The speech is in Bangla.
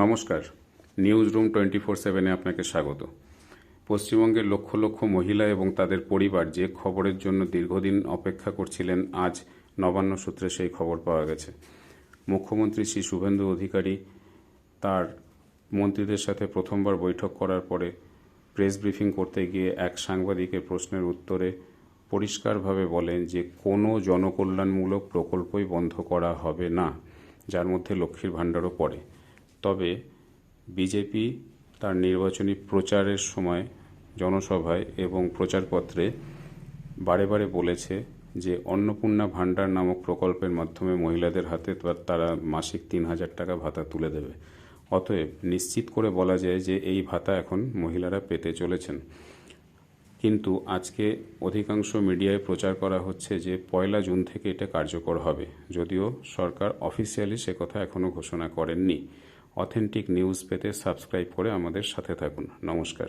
নমস্কার, নিউজ রুম 24/7-এ আপনাকে স্বাগত। পশ্চিমবঙ্গের লক্ষ লক্ষ মহিলা এবং তাদের পরিবার যে খবরের জন্য দীর্ঘদিন অপেক্ষা করছিলেন, আজ নবান্ন সূত্রে সেই খবর পাওয়া গেছে। মুখ্যমন্ত্রী শ্রী শুভেন্দু অধিকারী তার মন্ত্রীদের সাথে প্রথমবার বৈঠক করার পরে প্রেস ব্রিফিং করতে গিয়ে এক সাংবাদিকের প্রশ্নের উত্তরে পরিষ্কারভাবে বলেন যে কোনো জনকল্যাণমূলক প্রকল্পই বন্ধ করা হবে না, যার মধ্যে লক্ষ্মীর ভাণ্ডারও পড়ে। তবে বিজেপি তার নির্বাচনী প্রচারের সময় জনসভায় এবং প্রচারপত্রে বারে বারে বলেছে যে অন্নপূর্ণা ভাণ্ডার নামক প্রকল্পের মাধ্যমে মহিলাদের হাতে তারা মাসিক 3,000 টাকা ভাতা তুলে দেবে। অতএব নিশ্চিত করে বলা যায় যে এই ভাতা এখন মহিলারা পেতে চলেছেন। কিন্তু আজকে অধিকাংশ মিডিয়ায় প্রচার করা হচ্ছে যে 1 জুন থেকে এটা কার্যকর হবে, যদিও সরকার অফিসিয়ালি সে কথা এখনও ঘোষণা করেননি। অথেন্টিক নিউজ পেতে সাবস্ক্রাইব করে আমাদের সাথে থাকুন। নমস্কার।